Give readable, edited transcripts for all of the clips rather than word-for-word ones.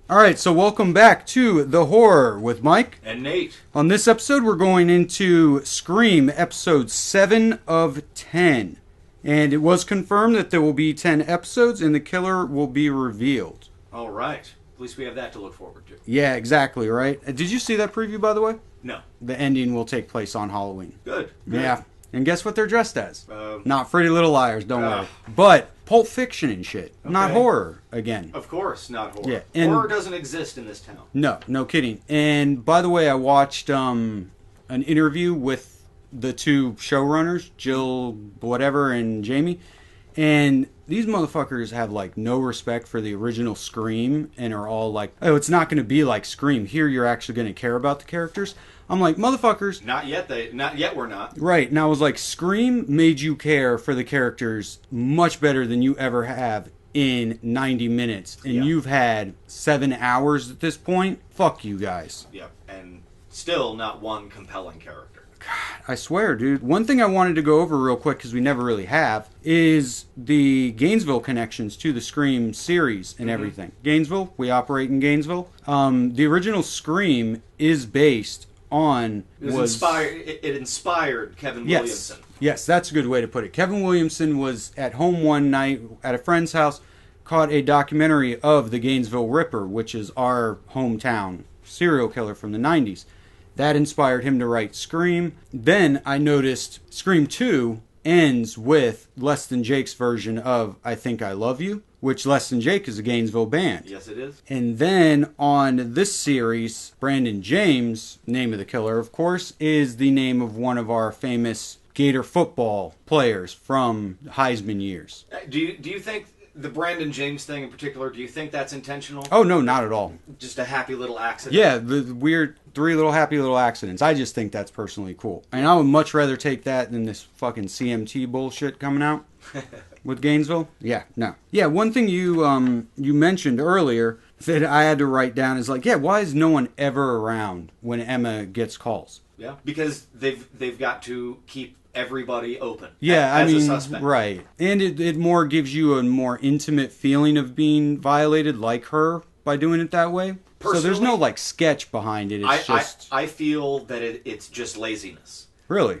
Alright, so welcome back to The Horror with Mike. And Nate. On this episode, we're going into Scream, episode 7 of 10. And it was confirmed that there will be 10 episodes and the killer will be revealed. All right. At least we have that to look forward to. Yeah, exactly, right? Did you see that preview, by the way? No. The ending will take place on Halloween. Good. Yeah. And guess what they're dressed as? Um, Not Pretty Little Liars, don't worry. But Pulp Fiction and shit. Not Okay. horror, again. Of course, not horror. Yeah, and- Horror doesn't exist in this town. No kidding. And by the way, I watched an interview with the two showrunners, Jill whatever and Jamie, and these motherfuckers have like no respect for the original Scream and are all like, oh, it's not going to be like Scream. Here you're actually going to care about the characters. I'm like, motherfuckers. Not yet we're not. Right. And I was like, Scream made you care for the characters much better than you ever have in 90 minutes. And Yeah. you've had 7 hours at this point. Fuck you guys. Yep. And still not one compelling character. I swear, dude. One thing I wanted to go over real quick, because we never really have, is the Gainesville connections to the Scream series and everything. Gainesville, we operate in Gainesville. The original Scream is based on... It inspired Kevin Williamson. Yes, that's a good way to put it. Kevin Williamson was at home one night at a friend's house, caught a documentary of the Gainesville Ripper, which is our hometown serial killer from the 90s. That inspired him to write Scream. Then I noticed Scream 2 ends with Less Than Jake's version of I Think I Love You, which Less Than Jake is a Gainesville band. Yes, it is. And then on this series, Brandon James, name of the killer, of course, is the name of one of our famous Gator football players from Heisman years. Do you think the Brandon James thing in particular, do you think that's intentional? Oh, no, not at all. Just a happy little accident? Yeah, the weird 3 little happy little accidents. I just think that's personally cool. And I would much rather take that than this fucking CMT bullshit coming out with Gainesville. Yeah, no. Yeah, one thing you mentioned earlier that I had to write down is like, yeah, why is no one ever around when Emma gets calls? Yeah, because they've got to keep everybody open. Yeah, as I mean, a suspect. right. And it more gives you a more intimate feeling of being violated like her by doing it that way. So there's no like sketch behind it. It's I feel that it's just laziness. Really?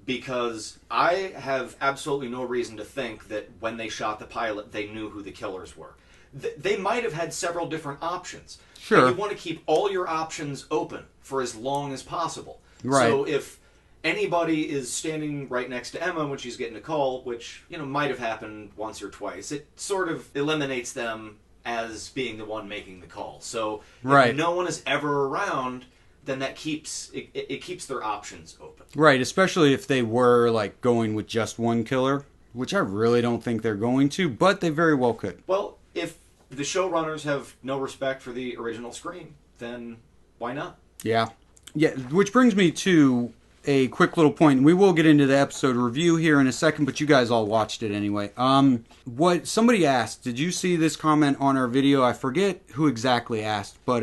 Because I have absolutely no reason to think that when they shot the pilot, they knew who the killers were. They might have had several different options. Sure. And you want to keep all your options open for as long as possible. Right. So if anybody is standing right next to Emma when she's getting a call, which might have happened once or twice, it sort of eliminates them as being the one making the call. So if no one is ever around, then that keeps it keeps their options open. Right, especially if they were like going with just one killer, which I really don't think they're going to, but they very well could. Well, if the showrunners have no respect for the original Scream, then why not? Yeah. Yeah, which brings me to a quick little point. We will get into the episode review here in a second, but you guys all watched it anyway. What somebody asked, did you see this comment on our video? I forget who exactly asked, but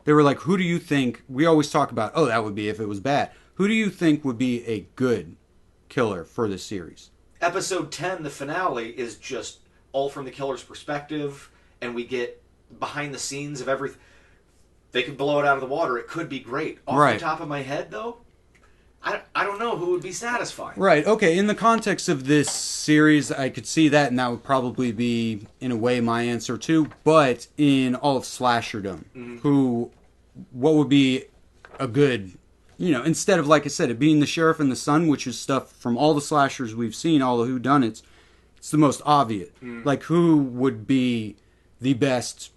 they were like, who do you think, we always talk about, oh, that would be if it was bad. Who do you think would be a good killer for this series? Episode 10, the finale, is just all from the killer's perspective, and we get behind the scenes of everything. They could blow it out of the water. It could be great. Off the top of my head, though, I don't know who would be satisfying. Right, okay. In the context of this series, I could see that, and that would probably be, in a way, my answer too. But in all of slasherdom, what would be a good, instead of, like I said, it being the sheriff and the son, which is stuff from all the slashers we've seen, all the whodunits, it's the most obvious. Like, who would be the best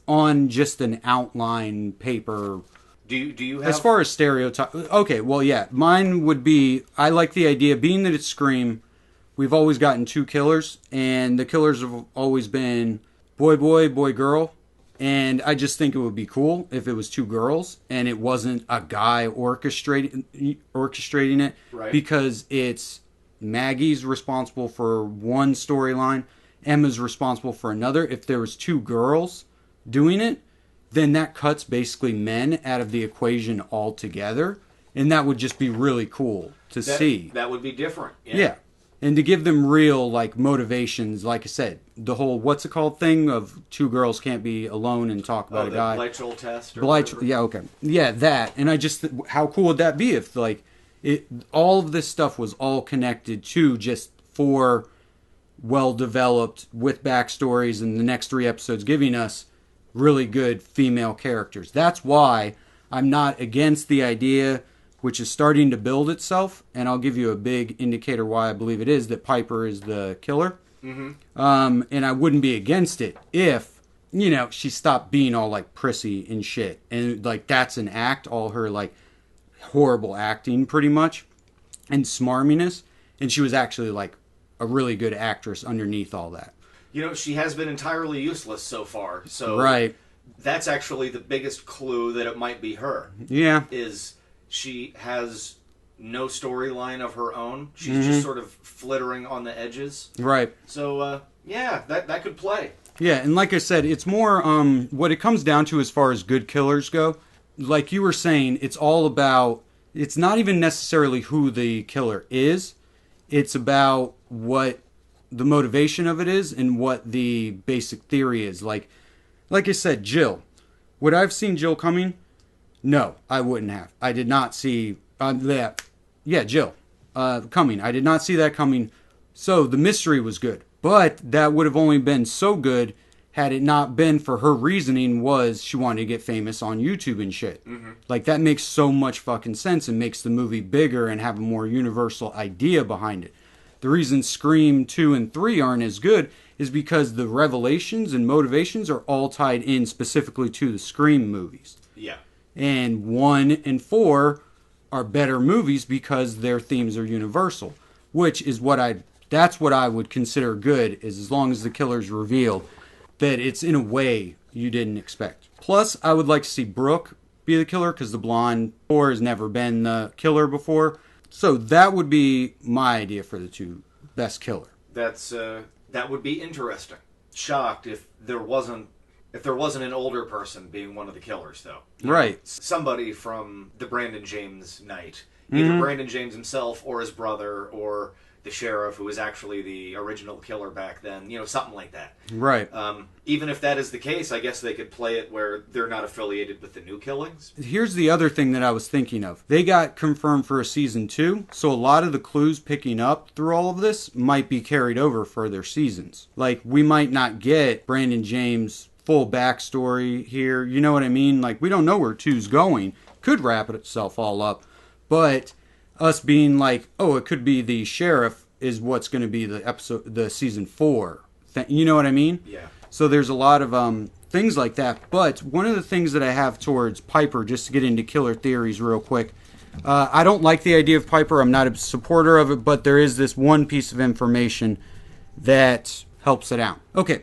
on just an outline paper? Do you have... As far as stereotype... Okay, well, yeah. Mine would be... I like the idea, being that it's Scream, we've always gotten 2 killers, and the killers have always been boy, girl. And I just think it would be cool if it was 2 girls, and it wasn't a guy orchestrating it. Right. Because it's Maggie's responsible for one storyline, Emma's responsible for another. If there was 2 girls doing it, then that cuts basically men out of the equation altogether. And that would just be really cool to see. That would be different. Yeah. And to give them real, like, motivations, like I said, the whole, what's it called thing of two girls can't be alone and talk about a guy. The Gleichel test? Yeah, okay. Yeah, that. And I just, how cool would that be if, like, all of this stuff was all connected to just 4 well-developed, with backstories, and the next 3 episodes giving us really good female characters. That's why I'm not against the idea, which is starting to build itself, and I'll give you a big indicator why I believe it is, that Piper is the killer. Mm-hmm. And I wouldn't be against it if, you know, she stopped being all, like, prissy and shit. And, like, that's an act, all her, like, horrible acting, pretty much, and smarminess. And she was actually, like, a really good actress underneath all that. You know, she has been entirely useless so far, so... Right. That's actually the biggest clue that it might be her. Yeah. Is... She has no storyline of her own. She's just sort of flittering on the edges. Right. So, yeah, that could play. Yeah, and like I said, it's more what it comes down to as far as good killers go. Like you were saying, it's all about... It's not even necessarily who the killer is. It's about what the motivation of it is and what the basic theory is. Like I said, Jill. Would I have seen Jill coming? No, I wouldn't have. I did not see that. Yeah, Jill coming. I did not see that coming. So the mystery was good. But that would have only been so good had it not been for her reasoning was she wanted to get famous on YouTube and shit. Mm-hmm. Like, that makes so much fucking sense and makes the movie bigger and have a more universal idea behind it. The reason Scream 2 and 3 aren't as good is because the revelations and motivations are all tied in specifically to the Scream movies. Yeah. And 1 and 4 are better movies because their themes are universal, which is that's what I would consider good, is as long as the killer's revealed that it's in a way you didn't expect. Plus, I would like to see Brooke be the killer because the blonde whore has never been the killer before. So that would be my idea for the 2 best killer. That would be interesting. Shocked if there wasn't an older person being one of the killers, though. Right. Somebody from the Brandon James night. Either Brandon James himself or his brother or the sheriff who was actually the original killer back then. You know, something like that. Right. Even if that is the case, I guess they could play it where they're not affiliated with the new killings. Here's the other thing that I was thinking of. They got confirmed for a season 2, so a lot of the clues picking up through all of this might be carried over for their seasons. Like, we might not get Brandon James' full backstory here. You know what I mean? Like, we don't know where 2's going. Could wrap itself all up. But us being like, oh, it could be the sheriff is what's going to be the season 4. You know what I mean? Yeah. So there's a lot of things like that. But one of the things that I have towards Piper, just to get into killer theories real quick, I don't like the idea of Piper. I'm not a supporter of it, but there is this one piece of information that helps it out. Okay.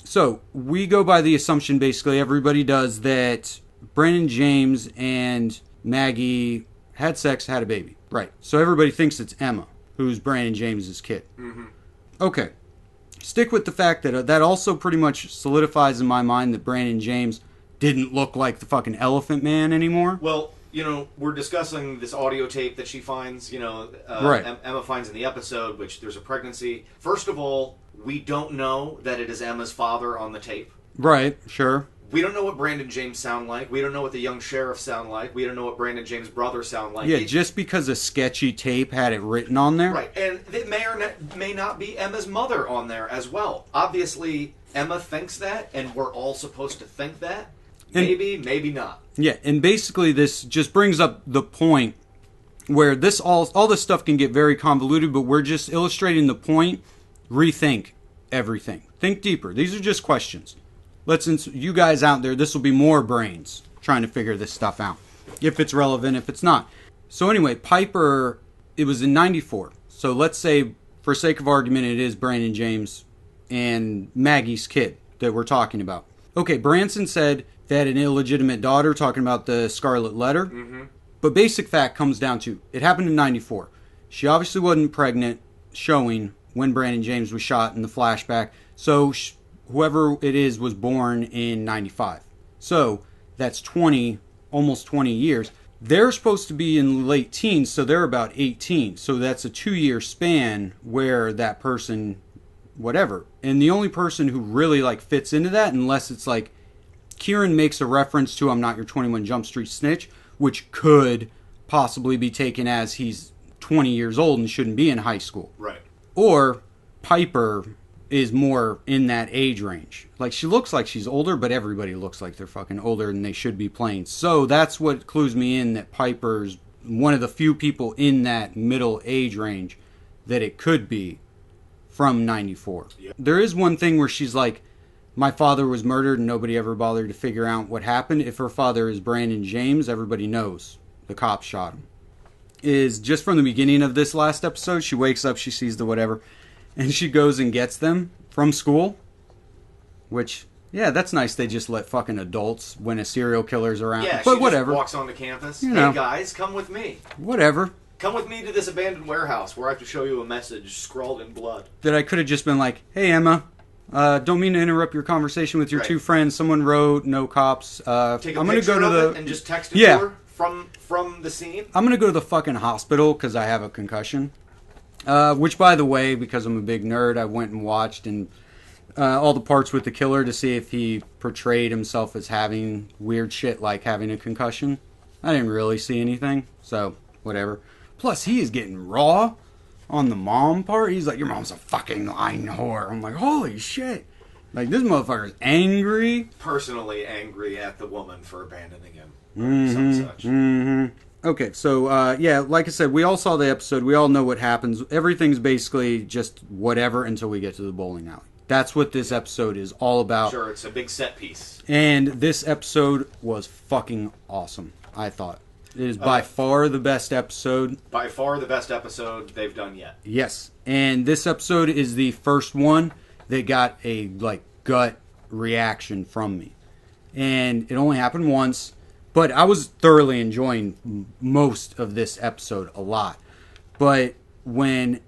So we go by the assumption, basically everybody does, that Brandon James and Maggie had sex, had a baby. Right. So everybody thinks it's Emma, who's Brandon James's kid. Mm-hmm. Okay. Stick with the fact that that also pretty much solidifies in my mind that Brandon James didn't look like the fucking Elephant Man anymore. Well, you know, we're discussing this audio tape that she finds, right. Emma finds in the episode, which there's a pregnancy. First of all, we don't know that it is Emma's father on the tape. Right, sure. We don't know what Brandon James sound like. We don't know what the young sheriff sound like. We don't know what Brandon James' brother sound like. Yeah, just because a sketchy tape had it written on there. Right, and it may or may not be Emma's mother on there as well. Obviously, Emma thinks that, and we're all supposed to think that. Maybe, maybe not. Yeah, and basically this just brings up the point where this all this stuff can get very convoluted, but we're just illustrating the point. Rethink everything. Think deeper. These are just questions. You guys out there, this will be more brains trying to figure this stuff out. If it's relevant, if it's not. So anyway, Piper, it was in 94. So let's say, for sake of argument, it is Brandon James and Maggie's kid that we're talking about. Okay, Branson said they had an illegitimate daughter, talking about the Scarlet Letter. Mm-hmm. But basic fact comes down to, it happened in 94. She obviously wasn't pregnant, showing when Brandon James was shot in the flashback. So whoever it is was born in 95. So that's almost 20 years. They're supposed to be in late teens, so they're about 18. So that's a 2-year span where that person, whatever. And the only person who really like fits into that, unless it's like Kieran makes a reference to I'm not your 21 Jump Street snitch, which could possibly be taken as he's 20 years old and shouldn't be in high school. Right. Or Piper is more in that age range. Like, she looks like she's older, but everybody looks like they're fucking older than they should be playing. So that's what clues me in that Piper's one of the few people in that middle age range that it could be from 94. Yep. There is one thing where she's like, my father was murdered and nobody ever bothered to figure out what happened. If her father is Brandon James, everybody knows the cops shot him. Is just from the beginning of this last episode, she wakes up, she sees the whatever, and she goes and gets them from school. Which, yeah, that's nice. They just let fucking adults when a serial killer's around. Yeah, but she whatever. Just walks onto campus. You Hey know. guys, come with me. Whatever. Come with me to this abandoned warehouse where I have to show you a message scrawled in blood. That I could have just been like, hey, Emma, don't mean to interrupt your conversation with your Right. two friends. Someone wrote, no cops. Take a I'm gonna picture go to of the it and just text it Yeah. to her from the scene. I'm going to go to the fucking hospital because I have a concussion. Which, by the way, because I'm a big nerd, I went and watched and all the parts with the killer to see if he portrayed himself as having weird shit like having a concussion. I didn't really see anything, so whatever. Plus, he is getting raw on the mom part. He's like, your mom's a fucking lying whore. I'm like, holy shit. Like, this motherfucker's angry. Personally angry at the woman for abandoning him. Or Mm-hmm, some such. mm-hmm. Okay, so, yeah, like I said, we all saw the episode. We all know what happens. Everything's basically just whatever until we get to the bowling alley. That's what this episode is all about. Sure, it's a big set piece. And this episode was fucking awesome, I thought. It is by far the best episode. By far the best episode they've done yet. Yes. And this episode is the first one that got a, like, gut reaction from me. And it only happened once. But I was thoroughly enjoying most of this episode a lot. But when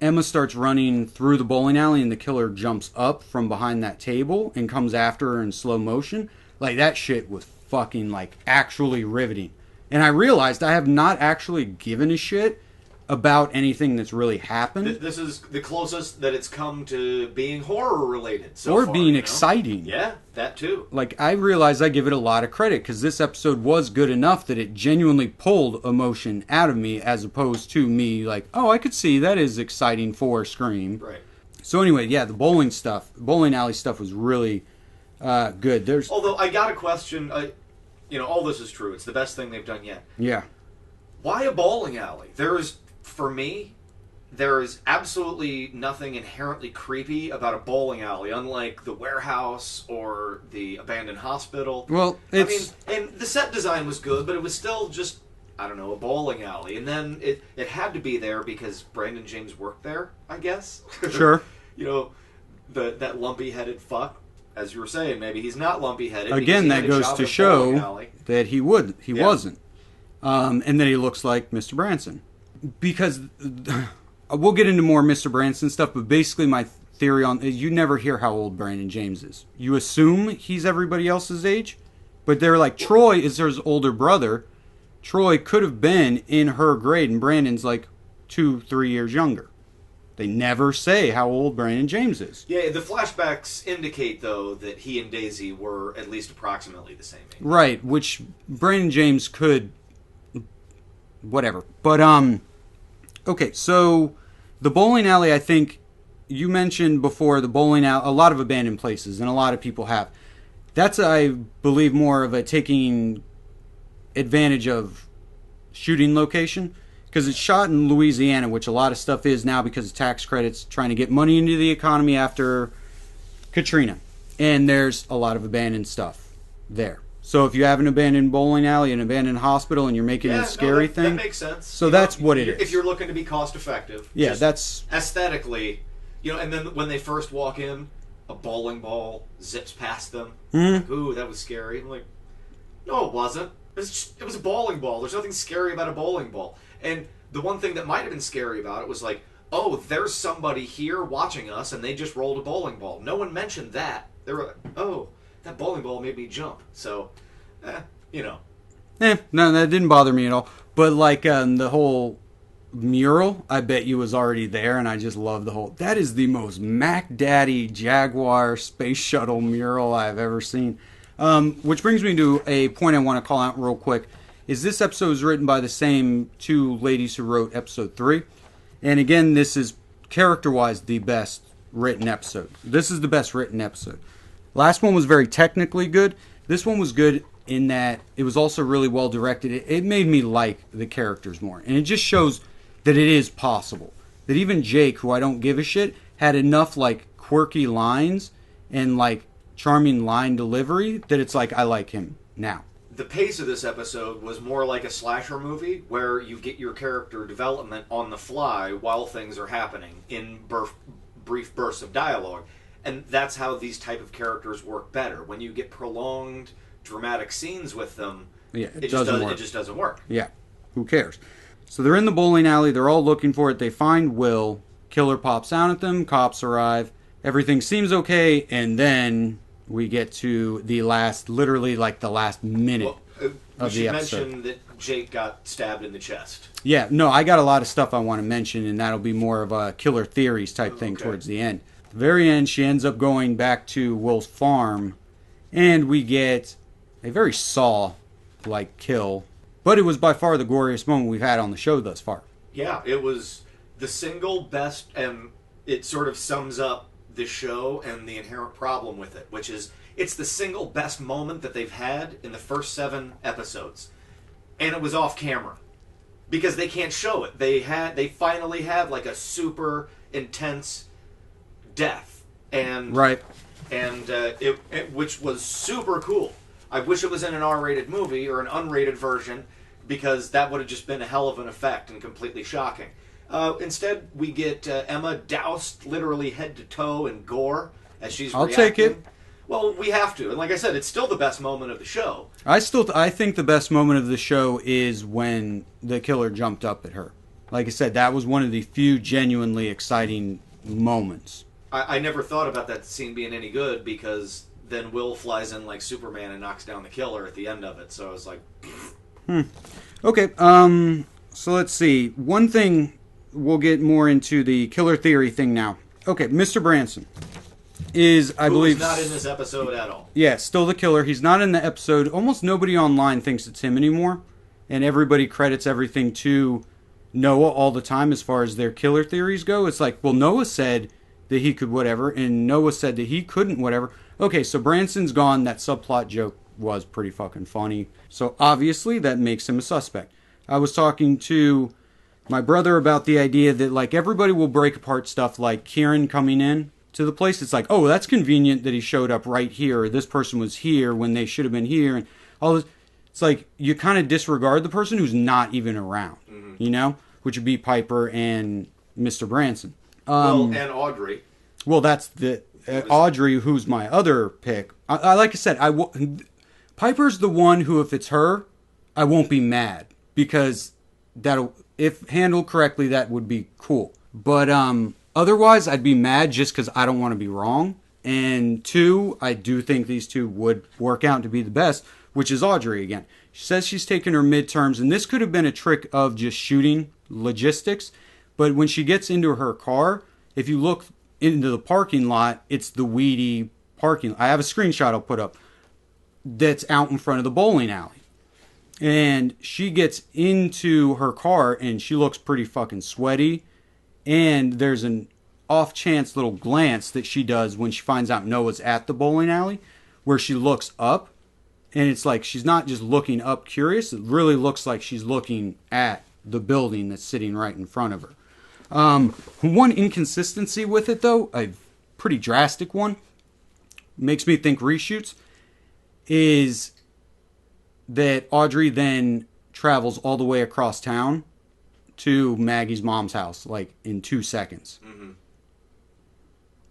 Emma starts running through the bowling alley and the killer jumps up from behind that table and comes after her in slow motion, like, that shit was fucking, like, actually riveting. And I realized I have not actually given a shit about anything that's really happened. This is the closest that it's come to being horror related so or far, being you know? exciting. Yeah, that too. Like, I realize I give it a lot of credit because this episode was good enough that it genuinely pulled emotion out of me as opposed to me like, oh, I could see that is exciting for Scream. Right. So anyway, yeah, the bowling alley stuff was really good. Although I got a question, all this is true. It's the best thing they've done yet. Yeah. Why a bowling alley? For me, there is absolutely nothing inherently creepy about a bowling alley, unlike the warehouse or the abandoned hospital. Well, it's... and the set design was good, but it was still just, I don't know, a bowling alley. And then it had to be there because Brandon James worked there, I guess. Sure. That lumpy-headed fuck. As you were saying, maybe he's not lumpy-headed. Again, that goes to show that he wasn't. And that he looks like Mr. Branson. Because we'll get into more Mr. Branson stuff, but basically my theory on you never hear how old Brandon James is. You assume he's everybody else's age, but they're like, Troy is his older brother. Troy could have been in her grade, and Brandon's like 2-3 years younger. They never say how old Brandon James is. Yeah, the flashbacks indicate, though, that he and Daisy were at least approximately the same age. Right, which Brandon James could... Whatever. But, okay, so the bowling alley, I think you mentioned before, the bowling alley, a lot of abandoned places, and a lot of people have. That's, I believe, more of a taking advantage of shooting location. Because it's shot in Louisiana, which a lot of stuff is now because of tax credits, trying to get money into the economy after Katrina. And there's a lot of abandoned stuff there. So if you have an abandoned bowling alley, an abandoned hospital, and you're making a scary thing... that makes sense. So that's what it is. If you're looking to be cost effective. Yeah, that's... Aesthetically, and then when they first walk in, a bowling ball zips past them. Mm-hmm. Like, ooh, that was scary. I'm like, no, it wasn't. It was a bowling ball. There's nothing scary about a bowling ball. And the one thing that might have been scary about it was like, oh, there's somebody here watching us, and they just rolled a bowling ball. No one mentioned that. They were like, oh, that bowling ball made me jump. So, No, that didn't bother me at all. But like the whole mural, I bet you was already there, and I just love the whole. That is the most Mac Daddy Jaguar space shuttle mural I've ever seen. Which brings me to a point I want to call out real quick. Is this episode was written by the same two ladies who wrote episode 3, and again, this is character-wise the best written episode. This is the best written episode. Last one was very technically good. This one was good in that it was also really well directed. It made me like the characters more, and it just shows that it is possible. That even Jake, who I don't give a shit, had enough like quirky lines and like charming line delivery that it's like I like him now. The pace of this episode was more like a slasher movie where you get your character development on the fly while things are happening in brief bursts of dialogue. And that's how these type of characters work better. When you get prolonged dramatic scenes with them, it just doesn't work. Yeah, who cares? So they're in the bowling alley. They're all looking for it. They find Will. Killer pops out at them. Cops arrive. Everything seems okay. And then we get to the last, literally like the last minute of the episode. Mention that Jake got stabbed in the chest. Yeah, no, I got a lot of stuff I want to mention, and that'll be more of a killer theories type thing towards the end. At the very end, she ends up going back to Will's farm, and we get a very Saw-like kill. But it was by far the goriest moment we've had on the show thus far. Yeah, it was the single best, and it sort of sums up the show and the inherent problem with it, which is it's the single best moment that they've had in the first 7 episodes. And it was off camera. Because they can't show it. They finally had like a super intense death. And right. And which was super cool. I wish it was in an R-rated movie or an unrated version, because that would have just been a hell of an effect and completely shocking. Instead, we get Emma doused literally head to toe in gore as she's reacting. I'll take it. Well, we have to. And like I said, it's still the best moment of the show. I think the best moment of the show is when the killer jumped up at her. Like I said, that was one of the few genuinely exciting moments. I never thought about that scene being any good, because then Will flies in like Superman and knocks down the killer at the end of it. So I was like... Okay, so let's see. One thing, we'll get more into the killer theory thing now. Okay, Mr. Branson is, I believe... Who's not in this episode at all. Yeah, still the killer. He's not in the episode. Almost nobody online thinks it's him anymore. And everybody credits everything to Noah all the time as far as their killer theories go. It's like, well, Noah said that he could whatever, and Noah said that he couldn't whatever. Okay, so Branson's gone. That subplot joke was pretty fucking funny. So obviously that makes him a suspect. I was talking to my brother about the idea that like everybody will break apart stuff like Kieran coming in to the place. It's like, oh, that's convenient that he showed up right here, or this person was here when they should have been here, and all this. It's like you kind of disregard the person who's not even around, you know, which would be Piper and Mr. Branson. And Audrey. Well, that's the Audrey, who's my other pick. I like I said, Piper's the one who, if it's her, I won't be mad, because that'll, if handled correctly, that would be cool. But otherwise, I'd be mad just because I don't want to be wrong. And 2, I do think these 2 would work out to be the best, which is Audrey again. She says she's taking her midterms, and this could have been a trick of just shooting logistics. But when she gets into her car, if you look into the parking lot, it's the weedy parking lot. I have a screenshot I'll put up that's out in front of the bowling alley. And she gets into her car, and she looks pretty fucking sweaty. And there's an off-chance little glance that she does when she finds out Noah's at the bowling alley, where she looks up. And it's like she's not just looking up curious. It really looks like she's looking at the building that's sitting right in front of her. One inconsistency with it, though, a pretty drastic one, makes me think reshoots, is that Audrey then travels all the way across town to Maggie's mom's house, like in 2 seconds. Mm-hmm.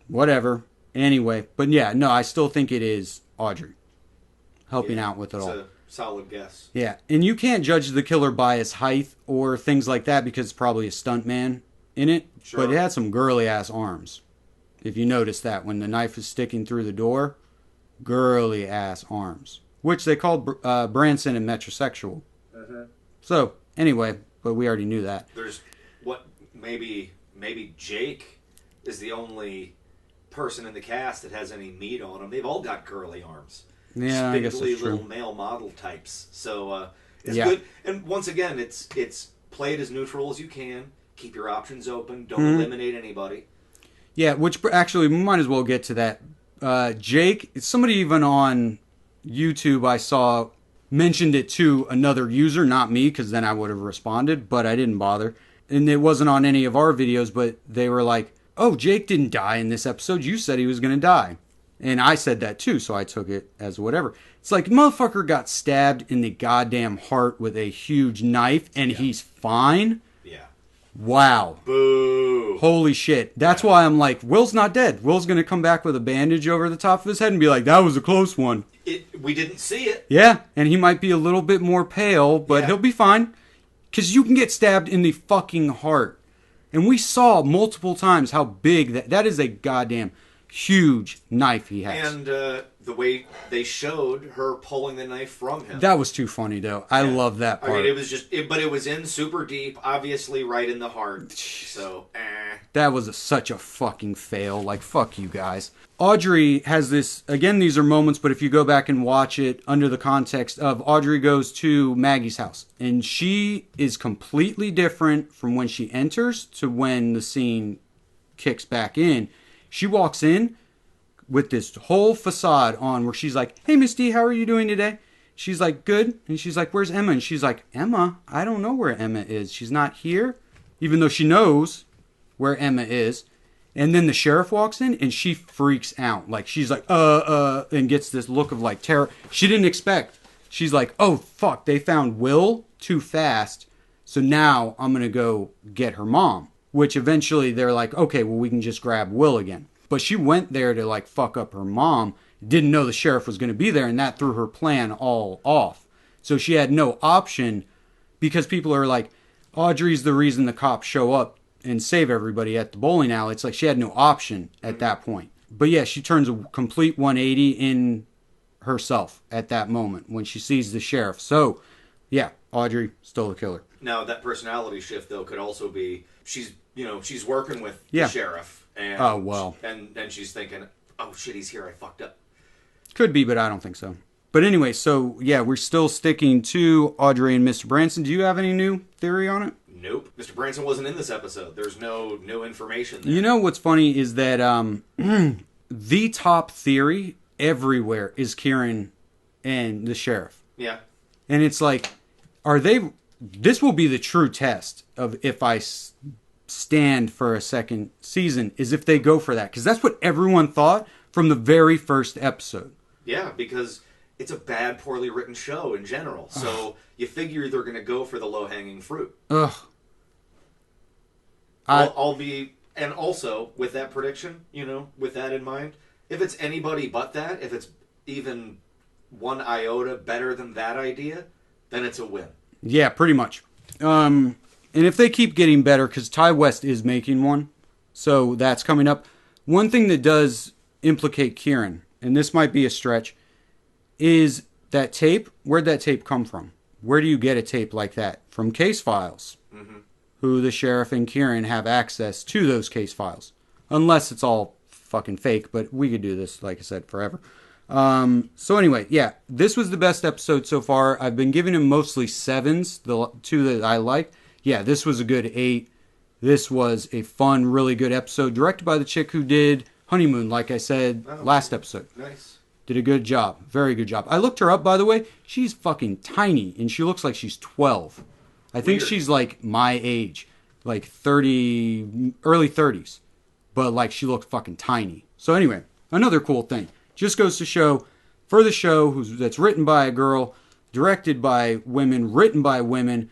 Whatever. Anyway, but yeah, no, I still think it is Audrey helping out with it all. It's a solid guess. Yeah, and you can't judge the killer by his height or things like that, because it's probably a stuntman in it. Sure. But it had some girly ass arms. If you notice that when the knife is sticking through the door, girly ass arms. which they called Branson a metrosexual. Mm-hmm. So, anyway, but we already knew that. There's maybe Jake is the only person in the cast that has any meat on him. They've all got girly arms. Yeah, I guess that's true. Little male model types. So it's Yeah. good. And once again, it's play it as neutral as you can. Keep your options open. Don't eliminate anybody. Yeah, which actually we might as well get to that. Jake, somebody even on YouTube I saw mentioned it to another user, not me, because then I would have responded, but I didn't bother. And it wasn't on any of our videos, but they were like, oh, Jake didn't die in this episode. You said he was going to die. And I said that too, so I took it as whatever. It's like, motherfucker got stabbed in the goddamn heart with a huge knife, and he's fine? Yeah. Wow. Boo. Holy shit. That's why I'm like, Will's not dead. Will's going to come back with a bandage over the top of his head and be like, that was a close one. We didn't see it. Yeah, and he might be a little bit more pale, but he'll be fine. Because you can get stabbed in the fucking heart. And we saw multiple times how big that is a goddamn huge knife he has. And the way they showed her pulling the knife from him. That was too funny, though. I love that part. I mean, it was just, but it was in super deep, obviously right in the heart. So, That was such a fucking fail. Like, fuck you guys. Audrey has this, again, these are moments, but if you go back and watch it under the context of Audrey goes to Maggie's house. And she is completely different from when she enters to when the scene kicks back in. She walks in with this whole facade on where she's like, hey, Misty, how are you doing today? She's like, good. And she's like, where's Emma? And she's like, Emma? I don't know where Emma is. She's not here. Even though she knows where Emma is. And then the sheriff walks in and she freaks out. Like, she's like, and gets this look of like terror. She didn't expect. She's like, oh, fuck, they found Will too fast. So now I'm going to go get her mom. Which eventually they're like, okay, well, we can just grab Will again. But she went there to like fuck up her mom. Didn't know the sheriff was going to be there. And that threw her plan all off. So she had no option because people are like, Audrey's the reason the cops show up and save everybody at the bowling alley. It's like she had no option at that point. But yeah, she turns a complete 180 in herself at that moment when she sees the sheriff. So yeah, Audrey still the killer. Now that personality shift though could also be she's working with the sheriff and and then she's thinking, oh shit, he's here, I fucked up. Could be, but I don't think so. But anyway, so yeah, we're still sticking to Audrey and Mr. Branson. Do you have any new theory on it? Nope. Mr. Branson wasn't in this episode. There's no information there. You know what's funny is that the top theory everywhere is Kieran and the sheriff. Yeah. And it's like, this will be the true test of if I stand for a second season, is if they go for that. Because that's what everyone thought from the very first episode. Yeah, because it's a bad, poorly written show in general. So you figure they're going to go for the low-hanging fruit. Ugh. And also, with that prediction, with that in mind, if it's anybody but that, if it's even one iota better than that idea, then it's a win. Yeah, pretty much. And if they keep getting better, because Ty West is making one, so that's coming up. One thing that does implicate Kieran, and this might be a stretch, is that tape. Where'd that tape come from? Where do you get a tape like that? From case files. Mm-hmm. Who the sheriff and Kieran have access to those case files. Unless it's all fucking fake, but we could do this, like I said, forever. So anyway, yeah, this was the best episode so far. I've been giving him mostly 7s, the 2 that I liked. Yeah, this was a good 8. This was a fun, really good episode, directed by the chick who did Honeymoon, like I said last episode. Nice. Did a good job. Very good job. I looked her up, by the way. She's fucking tiny, and she looks like she's 12. I think she's like my age, like 30, early 30s. But like she looked fucking tiny. So anyway, another cool thing. Just goes to show, for the show that's written by a girl, directed by women, written by women,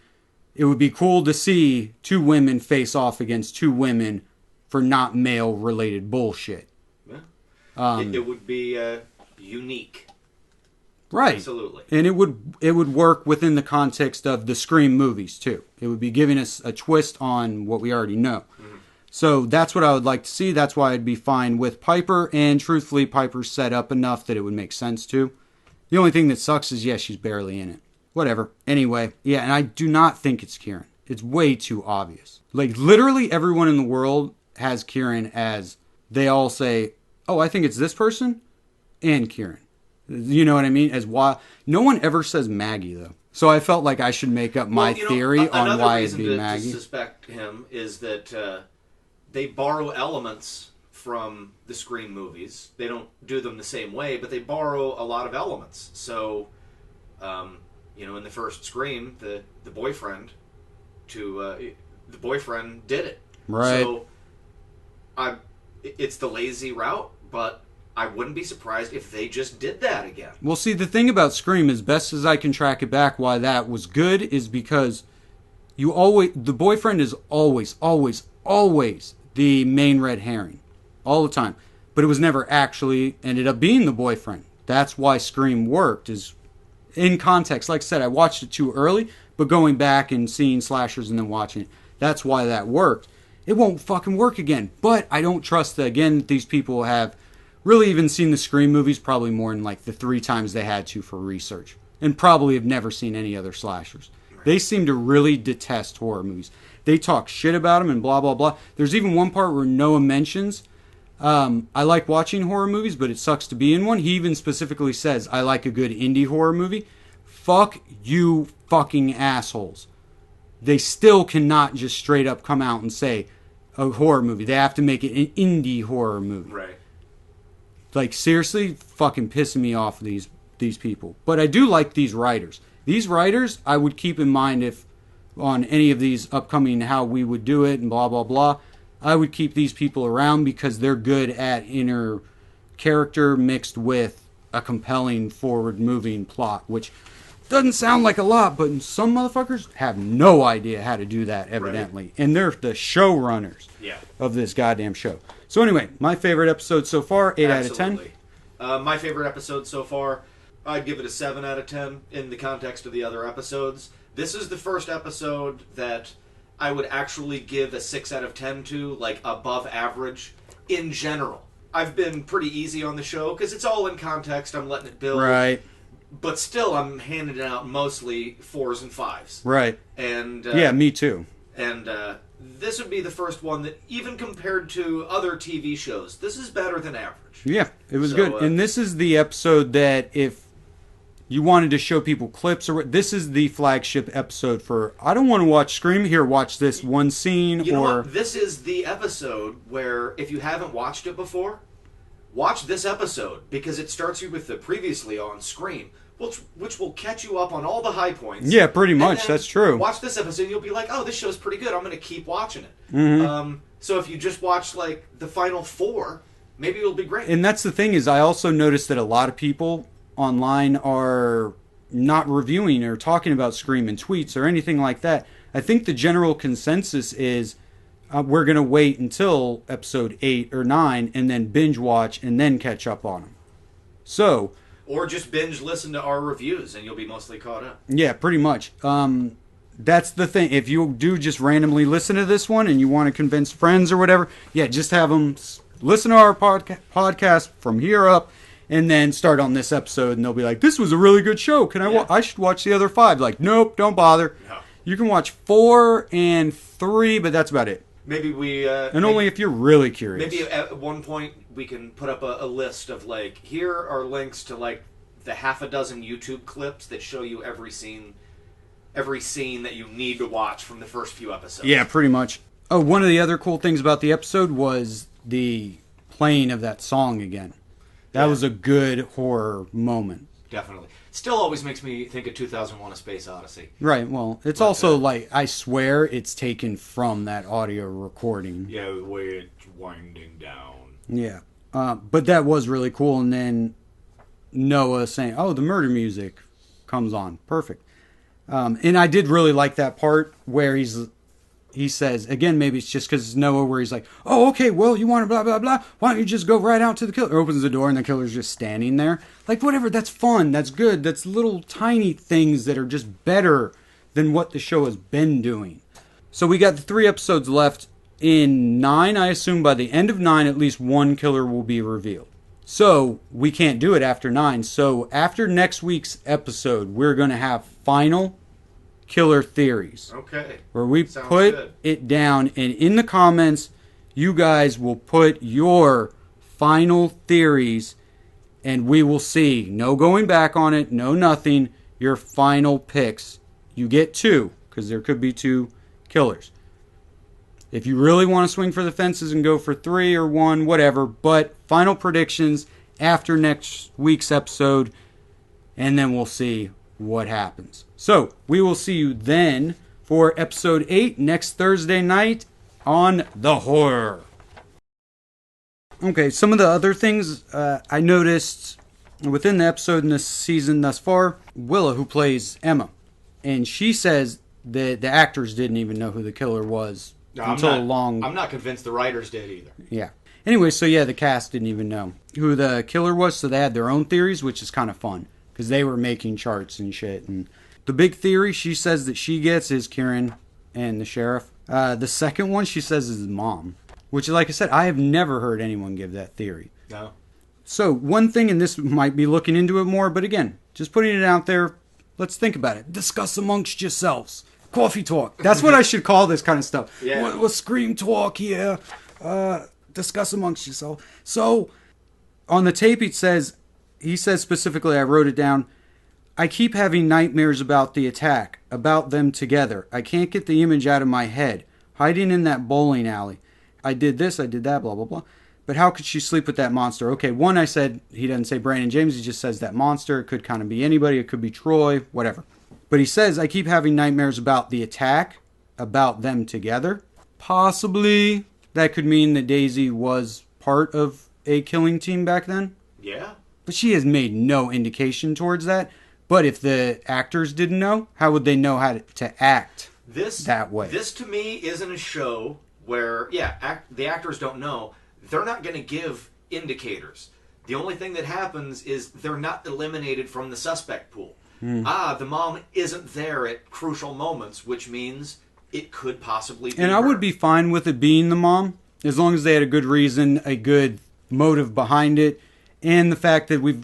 it would be cool to see 2 women face off against 2 women for not male-related bullshit. Yeah. It would be unique. Right. Absolutely. And it would work within the context of the Scream movies, too. It would be giving us a twist on what we already know. Mm-hmm. So that's what I would like to see. That's why I'd be fine with Piper. And truthfully, Piper's set up enough that it would make sense, too. The only thing that sucks is, yeah, she's barely in it. Whatever. Anyway, yeah, and I do not think it's Kieran. It's way too obvious. Like, literally everyone in the world has Kieran as, they all say, oh, I think it's this person and Kieran. You know what I mean? As why no one ever says Maggie, though. So I felt like I should make up my theory on why it'd be Maggie. Another reason to suspect him is that they borrow elements from the Scream movies. They don't do them the same way, but they borrow a lot of elements. So, in the first Scream, the boyfriend did it. Right. So, it's the lazy route, but I wouldn't be surprised if they just did that again. Well, see, the thing about Scream, as best as I can track it back, why that was good is because the boyfriend is always the main red herring. All the time. But it was never actually ended up being the boyfriend. That's why Scream worked, is in context. Like I said, I watched it too early, but going back and seeing slashers and then watching it, that's why that worked. It won't fucking work again. But I don't trust that, again, these people have really even seen the Scream movies probably more than like the 3 times they had to for research. And probably have never seen any other slashers. Right. They seem to really detest horror movies. They talk shit about them and blah, blah, blah. There's even one part where Noah mentions, I like watching horror movies, but it sucks to be in one. He even specifically says, I like a good indie horror movie. Fuck you fucking assholes. They still cannot just straight up come out and say a horror movie. They have to make it an indie horror movie. Right. Like, seriously, fucking pissing me off, these people. But I do like these writers. These writers, I would keep in mind if on any of these upcoming how we would do it and blah, blah, blah. I would keep these people around because they're good at inner character mixed with a compelling, forward-moving plot, which doesn't sound like a lot, but some motherfuckers have no idea how to do that, evidently. Right. And they're the showrunners of this goddamn show. So anyway, my favorite episode so far, 8 Absolutely. out of 10. My favorite episode so far, I'd give it a 7 out of 10 in the context of the other episodes. This is the first episode that I would actually give a 6 out of 10 to, like above average, in general. I've been pretty easy on the show, because it's all in context, I'm letting it build. Right. But still, I'm handing out mostly 4s and 5s. Right. And yeah, me too. And this would be the first one that, even compared to other TV shows, this is better than average. Yeah, it was good. And this is the episode that if you wanted to show people clips, or this is the flagship episode for, I don't want to watch Scream, here, watch this one scene. You know what? This is the episode where, if you haven't watched it before, watch this episode, because it starts you with the previously on Scream, which will catch you up on all the high points. Yeah, pretty much. That's true. Watch this episode, and you'll be like, oh, this show's pretty good. I'm going to keep watching it. Mm-hmm. So if you just watch, like, the final 4, maybe it'll be great. And that's the thing is, I also noticed that a lot of people online are not reviewing or talking about Scream in tweets or anything like that. I think the general consensus is we're going to wait until episode 8 or 9 and then binge watch and then catch up on them. So... Or just binge listen to our reviews and you'll be mostly caught up. Yeah, pretty much. That's the thing. If you do just randomly listen to this one and you want to convince friends or whatever, yeah, just have them listen to our podcast from here up and then start on this episode and they'll be like, this was a really good show. Can I I should watch the other 5. Like, nope, don't bother. No. You can watch 4 and 3, but that's about it. Maybe we... only if you're really curious. Maybe at one point we can put up a list of, like, here are links to, like, the half a dozen YouTube clips that show you every scene that you need to watch from the first few episodes. Yeah, pretty much. Oh, one of the other cool things about the episode was the playing of that song again. That was a good horror moment. Definitely. Still always makes me think of 2001: A Space Odyssey. Right, well, it's also like, I swear it's taken from that audio recording. Yeah, the way it's winding down. Yeah, but that was really cool, and then Noah saying, oh, the murder music comes on. Perfect. And I did really like that part where he says, again, maybe it's just because it's Noah, where he's like, oh, okay, well, you want to blah, blah, blah. Why don't you just go right out to the killer? Opens the door and the killer's just standing there. Like, whatever, that's fun. That's good. That's little tiny things that are just better than what the show has been doing. So we got the 3 episodes left. In 9, I assume by the end of 9, at least one killer will be revealed. So we can't do it after 9. So after next week's episode, we're going to have final killer theories. Okay. Where we Sounds put good. it down, and in the comments, you guys will put your final theories, and we will see. No going back on it, no nothing. Your final picks. You get 2, because there could be 2 killers. If you really want to swing for the fences and go for 3 or 1, whatever. But final predictions after next week's episode, and then we'll see what happens. So, we will see you then for episode 8 next Thursday night on The Horror. Okay, some of the other things I noticed within the episode in this season thus far, Willa, who plays Emma, and she says that the actors didn't even know who the killer was until I'm not convinced the writers did either. Yeah. Anyway, so yeah, the cast didn't even know who the killer was, so they had their own theories, which is kind of fun, because they were making charts and shit. And the big theory she says that she gets is Kieran and the sheriff. The second one she says is mom, which, like I said, I have never heard anyone give that theory. No. So one thing, and this might be looking into it more, but again, just putting it out there, let's think about it. Discuss amongst yourselves. Coffee talk. That's what I should call this kind of stuff. Yeah. We'll scream talk here. Discuss amongst yourselves. So on the tape he says specifically, I wrote it down, I keep having nightmares about the attack, about them together. I can't get the image out of my head. Hiding in that bowling alley. I did this, I did that, blah, blah, blah. But how could she sleep with that monster? Okay, one, I said, he doesn't say Brandon James, he just says that monster. It could kind of be anybody, it could be Troy, whatever. But he says, I keep having nightmares about the attack, about them together. Possibly that could mean that Daisy was part of a killing team back then. Yeah. But she has made no indication towards that. But if the actors didn't know, how would they know how to act that way? This, to me, isn't a show where, the actors don't know. They're not going to give indicators. The only thing that happens is they're not eliminated from the suspect pool. The mom isn't there at crucial moments, which means it could possibly be And I would be fine with it being the mom, as long as they had a good reason, a good motive behind it, and the fact that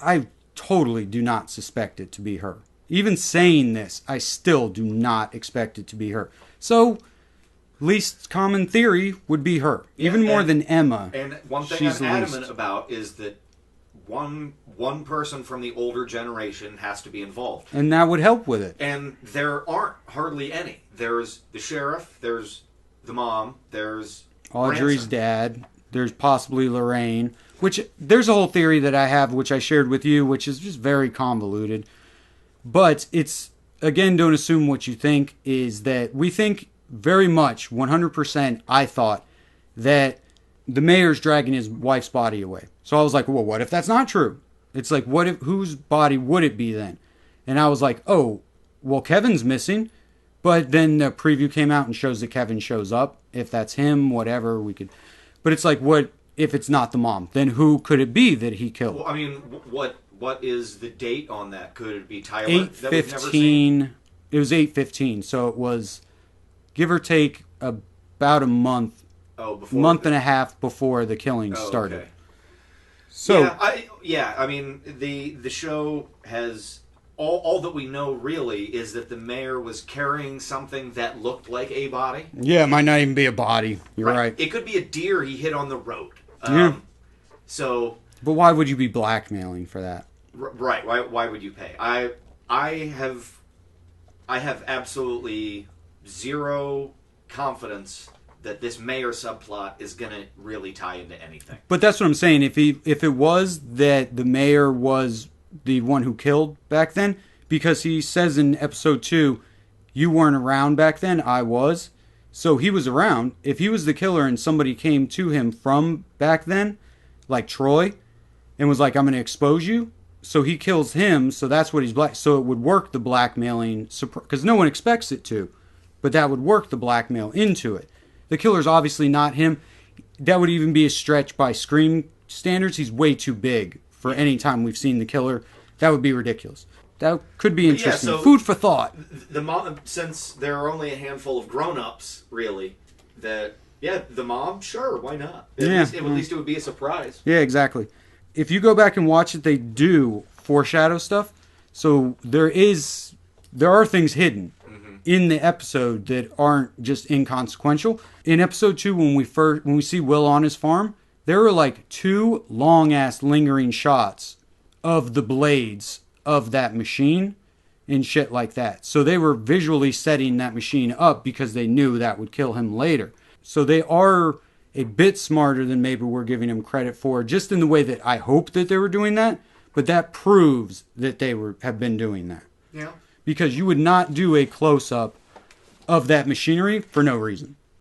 I totally do not suspect it to be her. Even saying this, I still do not expect it to be her. So, least common theory would be her, even more than Emma. And one thing I'm adamant about is that one person from the older generation has to be involved. And that would help with it. And there aren't hardly any. There's the sheriff, there's the mom, there's Audrey's Branson. dad, there's possibly Lorraine, which there's a whole theory that I have, which I shared with you, which is just very convoluted. But it's, again, don't assume what you think, is that we think very much, 100%, I thought, that the mayor's dragging his wife's body away. So I was like, well, what if that's not true? It's like, whose body would it be then? And I was like, oh, well, Kevin's missing. But then the preview came out and shows that Kevin shows up. If that's him, whatever, we could. But it's like, what if it's not the mom? Then who could it be that he killed? Well, I mean, what is the date on that? Could it be Tyler? 8/15. It was 8/15, so it was, give or take, about a month. Month and a half before the killings started. Okay. So I mean, the show has all that we know really is that the mayor was carrying something that looked like a body. Yeah, it might not even be a body. You're right. It could be a deer he hit on the road. So. But why would you be blackmailing for that? Right. Why would you pay? I have absolutely zero confidence that this mayor subplot is going to really tie into anything. But that's what I'm saying. If it was that the mayor was the one who killed back then, because he says in episode 2, you weren't around back then, I was. So he was around. If he was the killer and somebody came to him from back then, like Troy, and was like, I'm going to expose you, so he kills him, so that's what he's black. So it would work the blackmailing, because no one expects it to, but that would work the blackmail into it. The killer's obviously not him. That would even be a stretch by Scream standards. He's way too big for any time we've seen the killer. That would be ridiculous. That could be interesting. Yeah, so food for thought. The mom, since there are only a handful of grown-ups, really, the mom, sure, why not? At least it would be a surprise. Yeah, exactly. if you go back and watch it, they do foreshadow stuff. So there are things hidden in the episode that aren't just inconsequential. In episode 2, when we see Will on his farm, there are like 2 long ass lingering shots of the blades of that machine and shit like that. So they were visually setting that machine up because they knew that would kill him later. So they are a bit smarter than maybe we're giving them credit for, just in the way that I hope that they were doing that. But that proves that they have been doing that. Yeah. Because you would not do a close-up of that machinery for no reason.